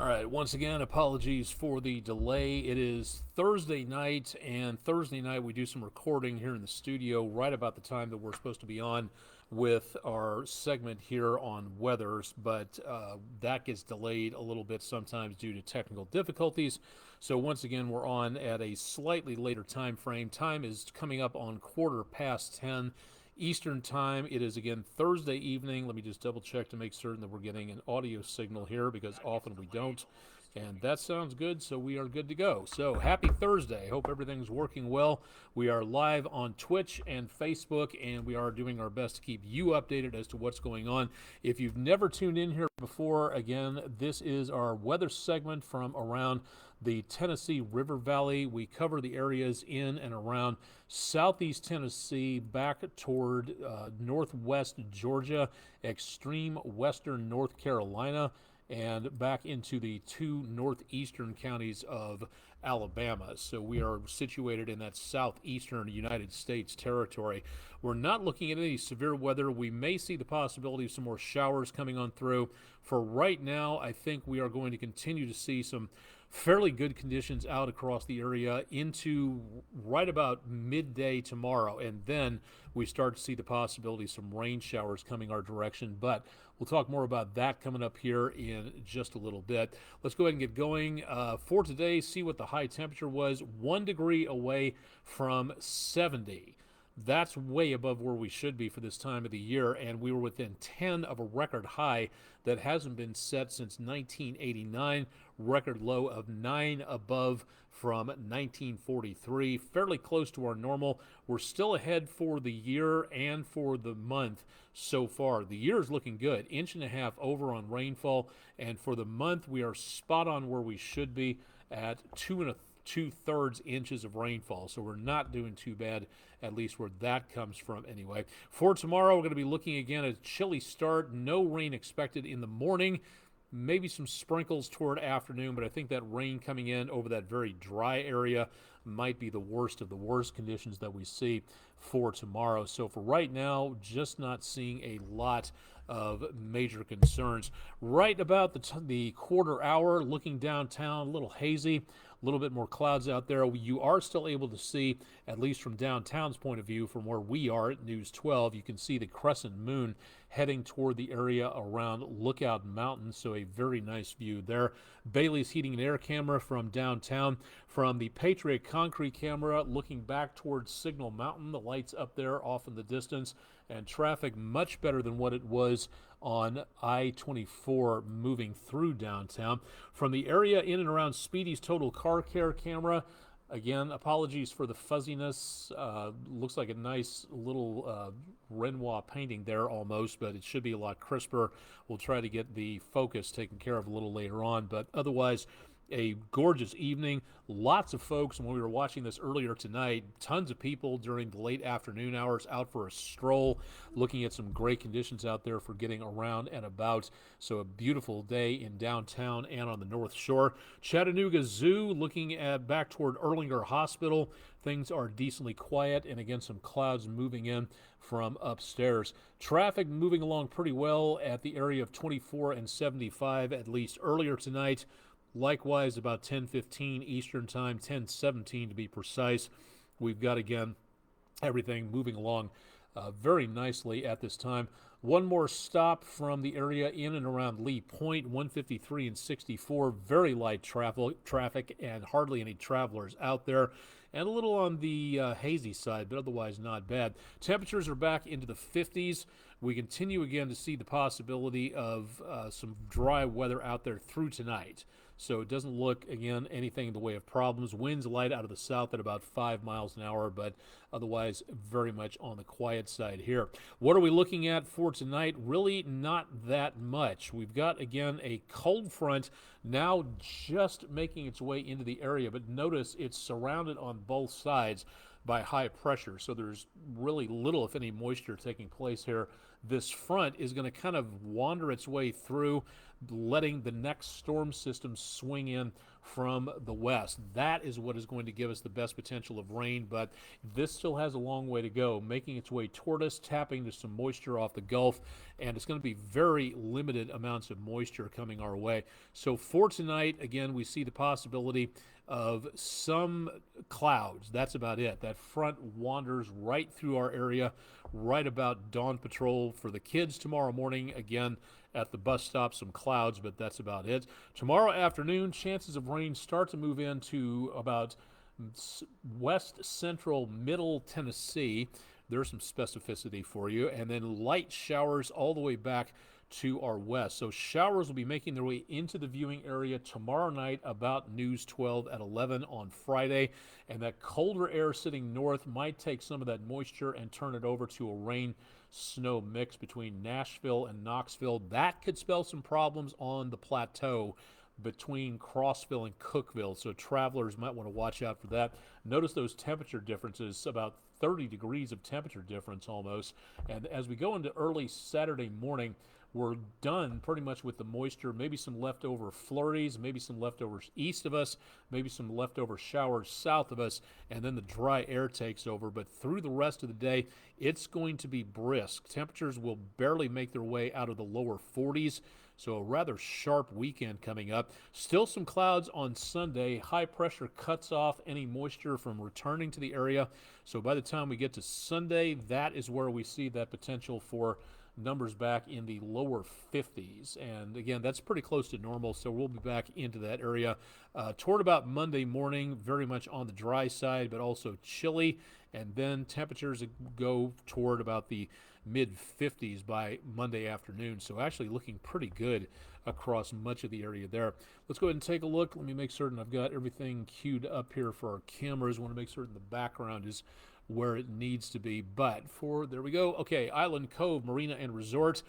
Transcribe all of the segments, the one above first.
All right, once again, apologies for the delay. It is Thursday night, and Thursday night we do some recording here in the studio right about the time that we're supposed to be on with our segment here on weathers, but that gets delayed a little bit sometimes due to technical difficulties. So once again, we're on at a slightly later time frame. Time is coming up on 10:15 Eastern Time. It is again Thursday evening. Let me just double check to make certain that we're getting an audio signal here because often we don't. And that sounds good, so we are good to go. So happy Thursday. Hope everything's working well. We are live on Twitch and Facebook, and we are doing our best to keep you updated as to what's going on. If you've never tuned in here before, again, this is our weather segment from around the Tennessee River Valley. We cover the areas in and around southeast Tennessee, back toward northwest Georgia, extreme western North Carolina, and back into the two northeastern counties of Alabama. So we are situated in that southeastern United States territory. We're not looking at any severe weather. We may see the possibility of some more showers coming on through. For right now, I think we are going to continue to see some fairly good conditions out across the area into right about midday tomorrow, and then we start to see the possibility of some rain showers coming our direction, but we'll talk more about that coming up here in just a little bit. Let's go ahead and get going for today. See what the high temperature was. 1 degree away from 70. That's way above where we should be for this time of the year, and we were within 10 of a record high that hasn't been set since 1989, record low of 9 above from 1943, fairly close to our normal. We're still ahead for the year and for the month so far. The year is looking good, 1.5 inches over on rainfall, and for the month we are spot on where we should be at 2 2/3 inches of rainfall. So we're not doing too bad, at least where that comes from anyway. For tomorrow, we're going to be looking again at a chilly start. No rain expected in the morning. Maybe some sprinkles toward afternoon, but I think that rain coming in over that very dry area might be the worst of the worst conditions that we see for tomorrow. So for right now, just not seeing a lot of major concerns. Right about the quarter hour, looking downtown, a little hazy, a little bit more clouds out there. You are still able to see, at least from downtown's point of view, from where we are at News 12, you can see the crescent moon heading toward the area around Lookout Mountain, so a very nice view there. Bailey's Heating and Air camera from downtown. From the Patriot Concrete camera, looking back towards Signal Mountain, the lights up there off in the distance, and traffic much better than what it was on I-24 moving through downtown. From the area in and around Speedy's Total Car Care camera, again, apologies for the fuzziness. Looks like a nice little Renoir painting there almost, but it should be a lot crisper. We'll try to get the focus taken care of a little later on, but otherwise, a gorgeous evening. Lots of folks, and when we were watching this earlier tonight, tons of people during the late afternoon hours out for a stroll, looking at some great conditions out there for getting around and about. So a beautiful day in downtown and on the North Shore. Chattanooga Zoo, looking at back toward Erlanger Hospital. Things are decently quiet, and again, some clouds moving in from upstairs. Traffic moving along pretty well at the area of 24 and 75, at least earlier tonight. Likewise, about 10:15 Eastern Time, 10:17 to be precise. We've got, again, everything moving along very nicely at this time. One more stop from the area in and around Lee Point, 153 and 64. Very light traffic and hardly any travelers out there. And a little on the hazy side, but otherwise not bad. Temperatures are back into the 50s. We continue again to see the possibility of some dry weather out there through tonight. So it doesn't look, again, anything in the way of problems. Winds light out of the south at about 5 miles an hour, but otherwise very much on the quiet side here. What are we looking at for tonight? Really not that much. We've got, again, a cold front now just making its way into the area, but notice it's surrounded on both sides by high pressure, so there's really little, if any, moisture taking place here. This front is going to kind of wander its way through letting the next storm system swing in from the west. That is what is going to give us the best potential of rain, but this still has a long way to go, making its way toward us, tapping to some moisture off the Gulf, and it's going to be very limited amounts of moisture coming our way. So for tonight, again, we see the possibility of some clouds. That's about it. That front wanders right through our area, right about dawn patrol for the kids tomorrow morning. Again, at the bus stop, some clouds, but that's about it. Tomorrow afternoon, chances of rain start to move into about west central middle Tennessee. There's some specificity for you. And then light showers all the way back to our west. So showers will be making their way into the viewing area tomorrow night about News 12 at 11 on Friday. And that colder air sitting north might take some of that moisture and turn it over to a rain snow mix between Nashville and Knoxville. That could spell some problems on the plateau between Crossville and Cookville, so travelers might want to watch out for that. Notice those temperature differences, about 30 degrees of temperature difference almost. And as we go into early Saturday morning, we're done pretty much with the moisture, maybe some leftover flurries, maybe some leftovers east of us, maybe some leftover showers south of us, and then the dry air takes over. But through the rest of the day, it's going to be brisk. Temperatures will barely make their way out of the lower 40s. So a rather sharp weekend coming up. Still some clouds on Sunday. High pressure cuts off any moisture from returning to the area. So by the time we get to Sunday, that is where we see that potential for numbers back in the lower 50s. And again, that's pretty close to normal, so we'll be back into that area toward about Monday morning, very much on the dry side, but also chilly. And then temperatures go toward about the mid-50s by Monday afternoon. So actually looking pretty good across much of the area there. Let's go ahead and take a look. Let me make certain I've got everything queued up here for our cameras. I want to make certain the background is where it needs to be. But there we go. Okay, Island Cove Marina and Resort,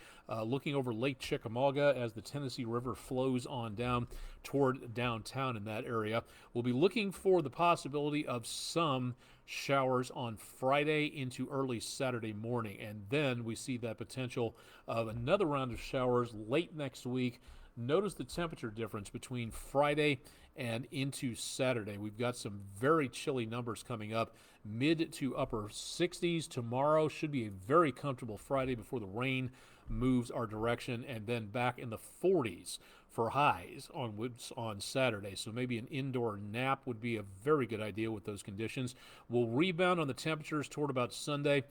looking over Lake Chickamauga as the Tennessee River flows on down toward downtown in that area. We'll be looking for the possibility of some showers on Friday into early Saturday morning, and then we see that potential of another round of showers late next week. Notice the temperature difference between Friday and into Saturday. We've got some very chilly numbers coming up, mid to upper 60s. Tomorrow should be a very comfortable Friday before the rain moves our direction, and then back in the 40s for highs on Saturday. So maybe an indoor nap would be a very good idea with those conditions. We'll rebound on the temperatures toward about Sunday.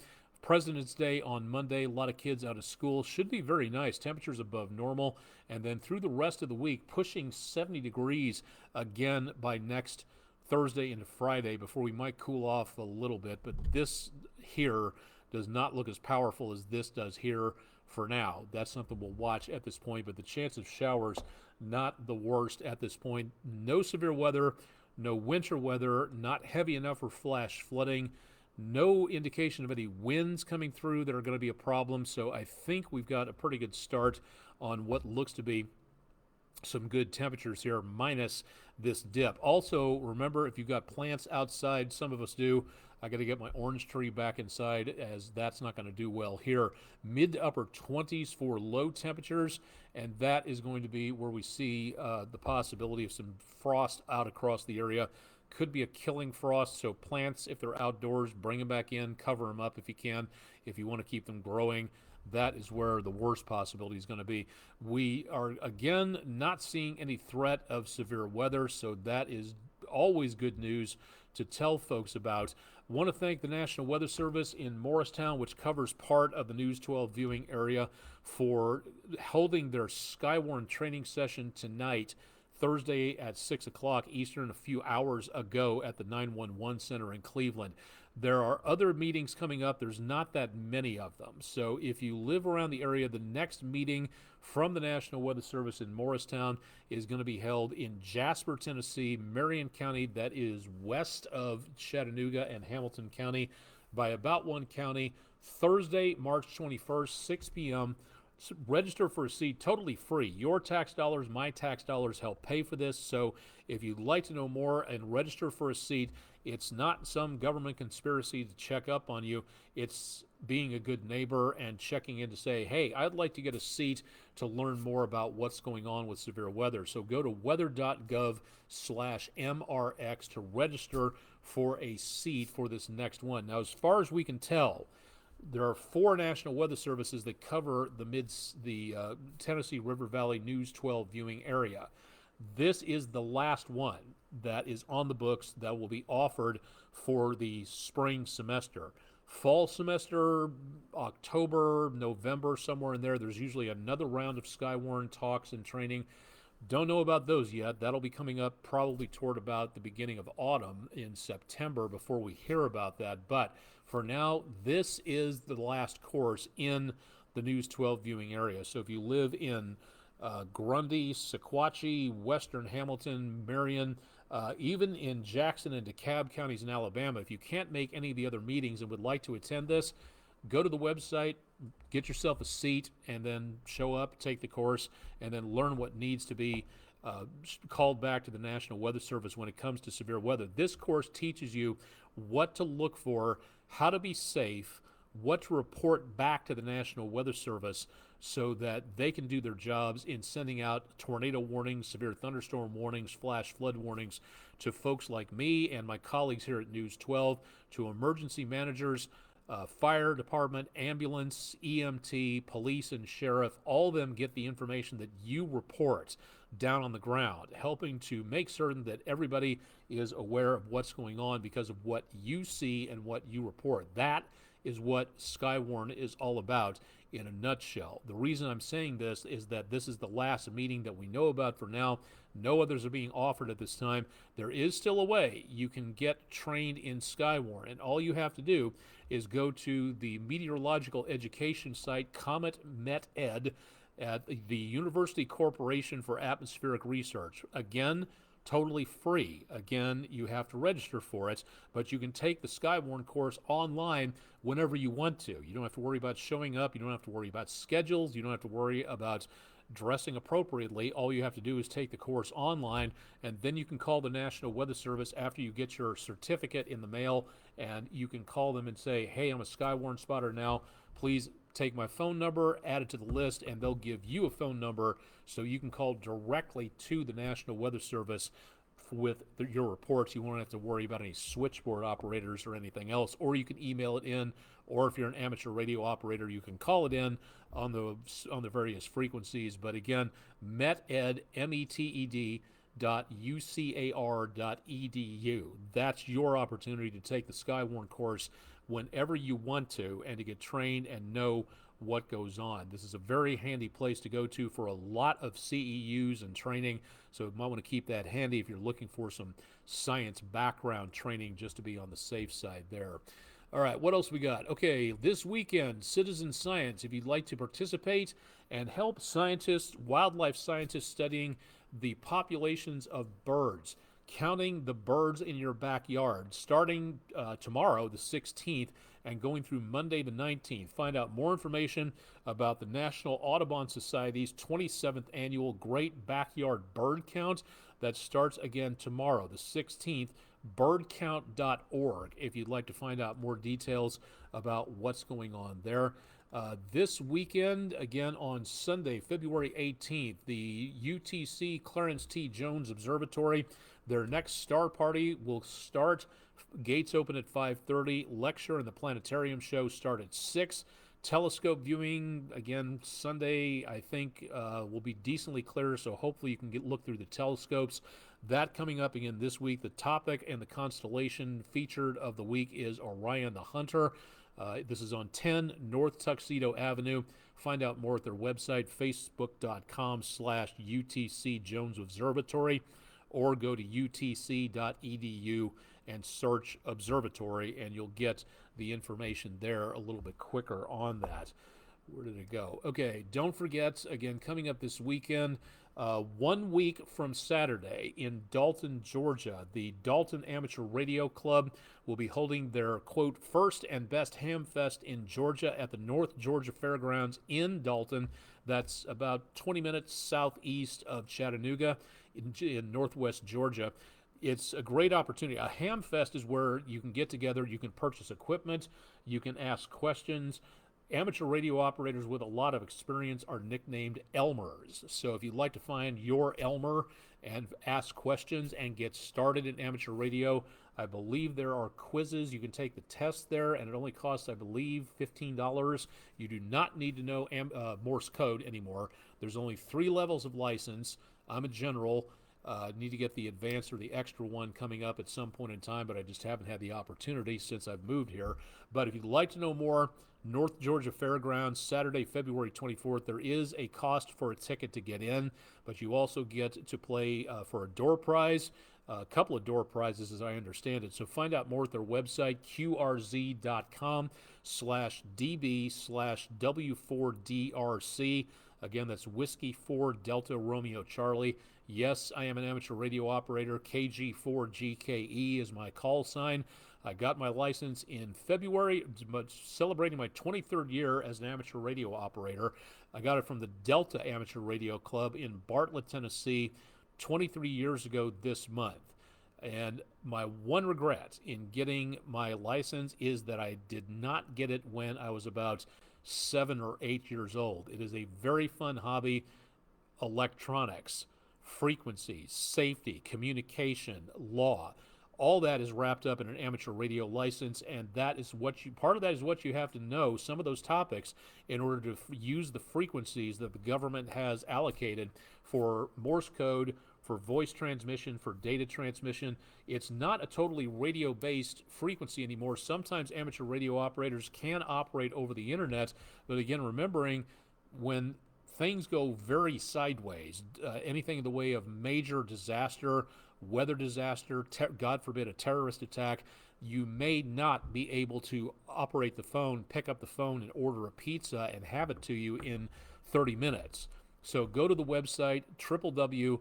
President's Day on Monday, a lot of kids out of school. Should be very nice. Temperatures above normal. And then through the rest of the week, pushing 70 degrees again by next Thursday into Friday before we might cool off a little bit. But this here does not look as powerful as this does here for now. That's something we'll watch at this point. But the chance of showers, not the worst at this point. No severe weather, no winter weather, not heavy enough for flash flooding. No indication of any winds coming through that are going to be a problem. So I think we've got a pretty good start on what looks to be some good temperatures here, minus this dip. Also, remember, if you've got plants outside, some of us do, I got to get my orange tree back inside, as that's not going to do well here. Mid to upper 20s for low temperatures, and that is going to be where we see the possibility of some frost out across the area. Could be a killing frost, so plants, if they're outdoors, bring them back in, cover them up if you can, if you want to keep them growing. That is where the worst possibility is going to be. We are, again, not seeing any threat of severe weather, so that is always good news to tell folks about. Want to thank the National Weather Service in Morristown, which covers part of the News 12 viewing area, for holding their Skywarn training session tonight, Thursday at 6 o'clock Eastern, a few hours ago at the 911 Center in Cleveland. There are other meetings coming up. There's not that many of them. So if you live around the area, the next meeting from the National Weather Service in Morristown is going to be held in Jasper, Tennessee, Marion County. That is west of Chattanooga and Hamilton County by about one county. Thursday, March 21st, 6 p.m. Register for a seat, totally free. Your tax dollars, my tax dollars help pay for this. So if you'd like to know more and register for a seat, it's not some government conspiracy to check up on you. It's being a good neighbor and checking in to say, hey, I'd like to get a seat to learn more about what's going on with severe weather. So go to weather.gov/MRX to register for a seat for this next one. Now, as far as we can tell, there are 4 national weather services that cover the Tennessee River Valley News 12 viewing area. This is the last one that is on the books that will be offered for the spring semester. Fall semester, October, November, somewhere in there, there's usually another round of Skywarn talks and training. Don't know about those yet. That'll be coming up probably toward about the beginning of autumn in September before we hear about that. But for now, this is the last course in the News 12 viewing area. So if you live in Grundy, Sequatchie, Western Hamilton, Marion, even in Jackson and DeKalb counties in Alabama, if you can't make any of the other meetings and would like to attend this, go to the website, get yourself a seat, and then show up, take the course, and then learn what needs to be called back to the National Weather Service when it comes to severe weather. This course teaches you what to look for, how to be safe, what to report back to the National Weather Service so that they can do their jobs in sending out tornado warnings, severe thunderstorm warnings, flash flood warnings to folks like me and my colleagues here at News 12, to emergency managers, fire department, ambulance, EMT, police, and sheriff. All of them get the information that you report down on the ground, helping to make certain that everybody is aware of what's going on because of what you see and what you report. That is what Skywarn is all about in a nutshell. The reason I'm saying this is that this is the last meeting that we know about for now. No others are being offered at this time. There is still a way you can get trained in Skywarn, and all you have to do is go to the meteorological education site Comet Met Ed at the University Corporation for Atmospheric Research. Again, totally free. Again, you have to register for it, but you can take the Skywarn course online whenever you want to. You don't have to worry about showing up. You don't have to worry about schedules. You don't have to worry about dressing appropriately. All you have to do is take the course online, and then you can call the National Weather Service after you get your certificate in the mail, and you can call them and say, hey, I'm a Skywarn spotter now. Please take my phone number, add it to the list, and they'll give you a phone number so you can call directly to the National Weather Service with your reports. You won't have to worry about any switchboard operators or anything else, or you can email it in, or if you're an amateur radio operator, you can call it in on the various frequencies. But again, meted, METED, .ucar.edu. That's your opportunity to take the Skywarn course whenever you want to and to get trained and know what goes on. This is a very handy place to go to for a lot of CEUs and training, so you might want to keep that handy if you're looking for some science background training just to be on the safe side there. All right, what else we got? Okay, this weekend, Citizen Science. If you'd like to participate and help scientists, wildlife scientists studying the populations of birds, counting the birds in your backyard, starting tomorrow, the 16th, and going through Monday, the 19th. Find out more information about the National Audubon Society's 27th Annual Great Backyard Bird Count. That starts again tomorrow, the 16th, birdcount.org, if you'd like to find out more details about what's going on there. This weekend, again on Sunday, February 18th, the UTC Clarence T. Jones Observatory, their next star party will start. Gates open at 5:30. Lecture and the planetarium show start at 6. Telescope viewing, again, Sunday, I think, will be decently clear, so hopefully you can look through the telescopes. That coming up again this week. The topic and the constellation featured of the week is Orion the Hunter. This is on 10 North Tuxedo Avenue. Find out more at their website, facebook.com/UTC Jones Observatory, or go to utc.edu and search observatory, and you'll get the information there a little bit quicker on that. Where did it go? Okay, don't forget, again, coming up this weekend, 1 week from Saturday in Dalton, Georgia, the Dalton Amateur Radio Club will be holding their, quote, first and best ham fest in Georgia at the North Georgia Fairgrounds in Dalton. That's about 20 minutes southeast of Chattanooga in northwest Georgia. It's a great opportunity. A ham fest is where you can get together, you can purchase equipment, you can ask questions, Amateur radio operators with a lot of experience are nicknamed Elmers. So if you'd like to find your Elmer and ask questions and get started in amateur radio, I believe there are quizzes. You can take the test there, and it only costs, I believe, $15. You do not need to know Morse code anymore. There's only 3 levels of license. I'm a general. Need to get the advanced or the extra one coming up at some point in time, but I just haven't had the opportunity since I've moved here. But if you'd like to know more, North Georgia Fairgrounds, Saturday, February 24th. There is a cost for a ticket to get in, but you also get to play for a door prize, a couple of door prizes as I understand it. So find out more at their website, qrz.com/db/W4DRC. Again, that's Whiskey 4 Delta Romeo Charlie. Yes, I am an amateur radio operator. KG4GKE is my call sign. I got my license in February, celebrating my 23rd year as an amateur radio operator. I got it from the Delta Amateur Radio Club in Bartlett, Tennessee, 23 years ago this month. And my one regret in getting my license is that I did not get it when I was about 7 or 8 years old. It is a very fun hobby. Electronics, frequencies, safety, communication, law, all that is wrapped up in an amateur radio license, and that is part of that is what you have to know, some of those topics, in order to use the frequencies that the government has allocated for Morse code, for voice transmission, for data transmission. It's not a totally radio-based frequency anymore. Sometimes amateur radio operators can operate over the internet, but again, remembering when things go very sideways, anything in the way of major disaster, weather disaster, God forbid a terrorist attack, you may not be able to operate the phone, pick up the phone and order a pizza and have it to you in 30 minutes. So go to the website, www.arrl.org.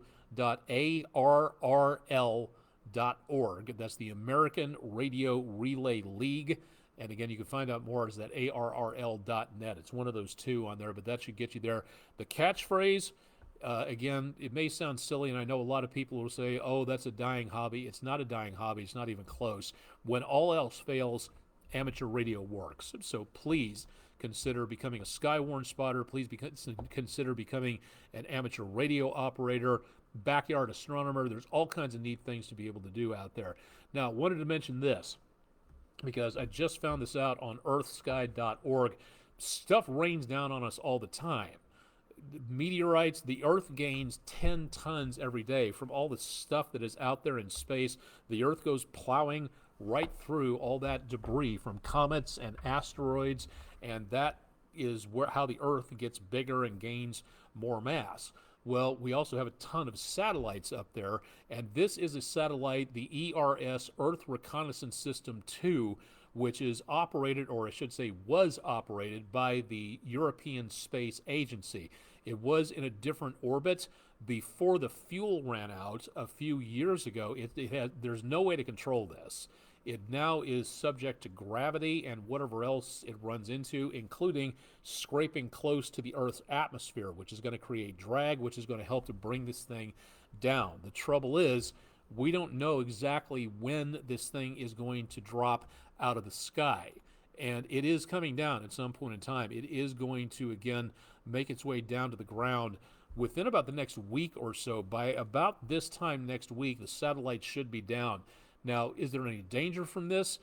That's the American Radio Relay League. And again, you can find out more at arrl.net. It's one of those two on there, but that should get you there. The catchphrase, again, it may sound silly, and I know a lot of people will say, oh, that's a dying hobby. It's not a dying hobby. It's not even close. When all else fails, amateur radio works. So please consider becoming a Skywarn spotter. Please consider becoming an amateur radio operator, backyard astronomer. There's all kinds of neat things to be able to do out there. Now, I wanted to mention this, because I just found this out on earthsky.org. Stuff rains down on us all the time. Meteorites, the Earth gains 10 tons every day from all the stuff that is out there in space. The Earth goes plowing right through all that debris from comets and asteroids, and that is how the Earth gets bigger and gains more mass. Well, we also have a ton of satellites up there, and this is a satellite, the ERS, Earth Reconnaissance System 2, which is operated, or I should say was operated, by the European Space Agency. It was in a different orbit before the fuel ran out a few years ago. There's no way to control this. It now is subject to gravity and whatever else it runs into, including scraping close to the Earth's atmosphere, which is going to create drag, which is going to help to bring this thing down. The trouble is, we don't know exactly when this thing is going to drop out of the sky. And it is coming down at some point in time. It is going to, again, make its way down to the ground within about the next week or so. By about this time next week, the satellite should be down. Now, is there any danger from this?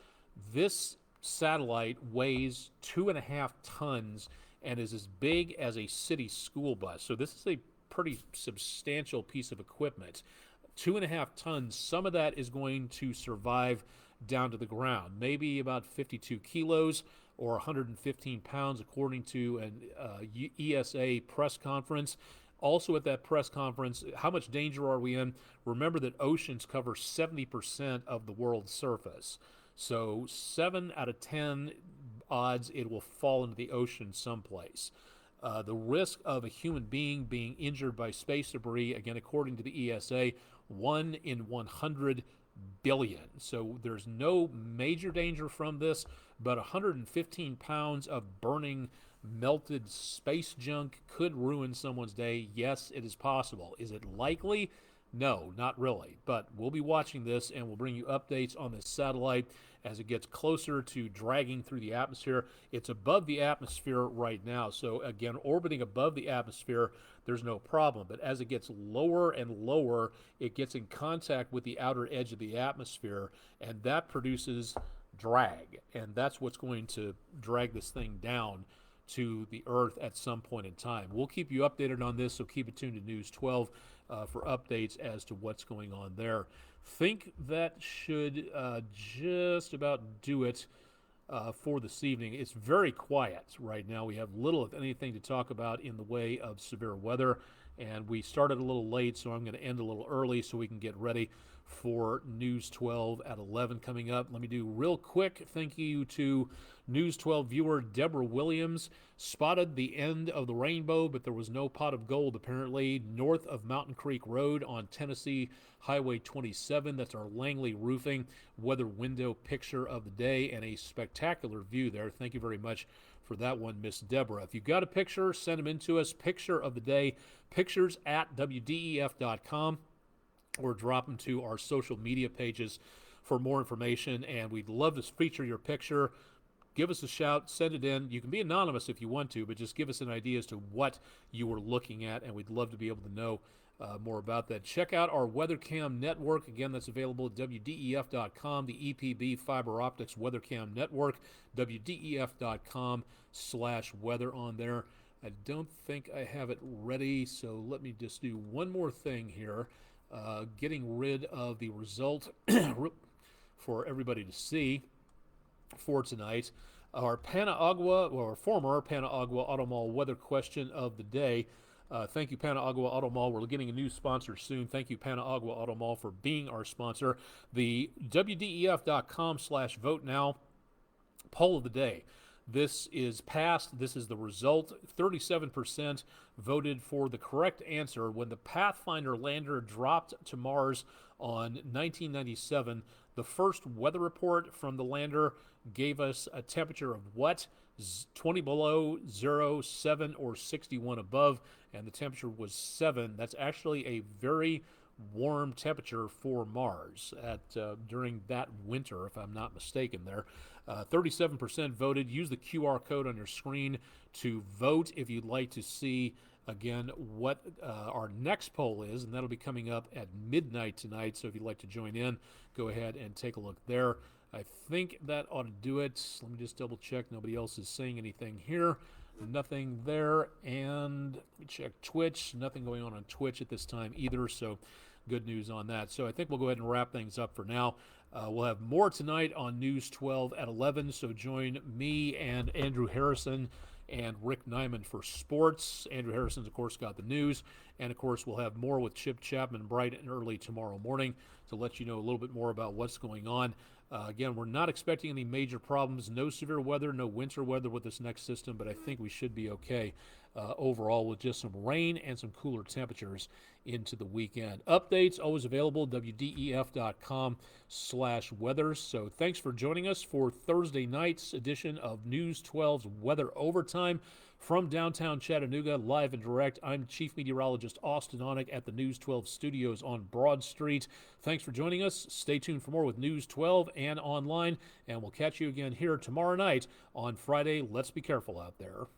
This satellite weighs 2.5 tons and is as big as a city school bus. So this is a pretty substantial piece of equipment. 2.5 tons, some of that is going to survive down to the ground. Maybe about 52 kilos or 115 pounds, according to an ESA press conference. Also at that press conference, how much danger are we in? Remember that oceans cover 70% of the world's surface. So 7 out of 10 odds it will fall into the ocean someplace. The risk of a human being injured by space debris, again, according to the ESA, 1 in 100 billion. So there's no major danger from this, but 115 pounds of burning, melted space junk could ruin someone's day. Yes, it is possible. Is it likely? No, not really. But we'll be watching this and we'll bring you updates on this satellite as it gets closer to dragging through the atmosphere. It's above the atmosphere right now. So, again, orbiting above the atmosphere, there's no problem. But as it gets lower and lower, it gets in contact with the outer edge of the atmosphere, and that produces drag. And that's what's going to drag this thing down to the Earth at some point in time. We'll keep you updated on this, so keep it tuned to News 12 for updates as to what's going on there. Think that should just about do it for this evening. It's very quiet right now. We have little, if anything, to talk about in the way of severe weather, and we started a little late, so I'm going to end a little early so we can get ready for News 12 at 11 coming up. Let me do real quick thank you to News 12 viewer Deborah Williams. Spotted the end of the rainbow, but there was no pot of gold apparently north of Mountain Creek Road on Tennessee Highway 27. That's our Langley Roofing weather window picture of the day, and a spectacular view there. Thank you very much for that one, Miss Deborah. If you've got a picture, send them in to us. Picture of the day, pictures at WDEF.com, or drop them to our social media pages for more information. And we'd love to feature your picture. Give us a shout, send it in. You can be anonymous if you want to, but just give us an idea as to what you were looking at, and we'd love to be able to know more about that. Check out our WeatherCam network. Again, that's available at WDEF.com, the EPB Fiber Optics WeatherCam network, WDEF.com/weather on there. I don't think I have it ready, so let me just do one more thing here. Getting rid of the result for everybody to see for tonight. Our Panagua, or former Panagua Auto Mall weather question of the day. Thank you, Panagua Auto Mall. We're getting a new sponsor soon. Thank you, Panagua Auto Mall, for being our sponsor. The WDEF.com/vote now poll of the day. This is passed. This is the result. 37% voted for the correct answer. When the Pathfinder lander dropped to Mars on 1997, the first weather report from the lander gave us a temperature of what? 20 below, 0, 7, or 61 above, and the temperature was 7. That's actually a very warm temperature for Mars during that winter, if I'm not mistaken there. 37% voted. Use the QR code on your screen to vote if you'd like to see, again, what our next poll is, and that'll be coming up at midnight tonight. So if you'd like to join in, go ahead and take a look there. I think that ought to do it. Let me just double check. Nobody else is saying anything here. Nothing there. And let me check Twitch. Nothing going on Twitch at this time either. So good news on that. So I think we'll go ahead and wrap things up for now. We'll have more tonight on News 12 at 11. So join me and Andrew Harrison and Rick Nyman for sports. Andrew Harrison's, of course, got the news. And, of course, we'll have more with Chip Chapman bright and early tomorrow morning to let you know a little bit more about what's going on. Again, we're not expecting any major problems. No severe weather, no winter weather with this next system, but I think we should be okay overall with just some rain and some cooler temperatures into the weekend. Updates always available, WDEF.com/weather. So thanks for joining us for Thursday night's edition of News 12's Weather Overtime. From downtown Chattanooga, live and direct, I'm Chief Meteorologist Austin Onek at the News 12 studios on Broad Street. Thanks for joining us. Stay tuned for more with News 12 and online, and we'll catch you again here tomorrow night on Friday. Let's be careful out there.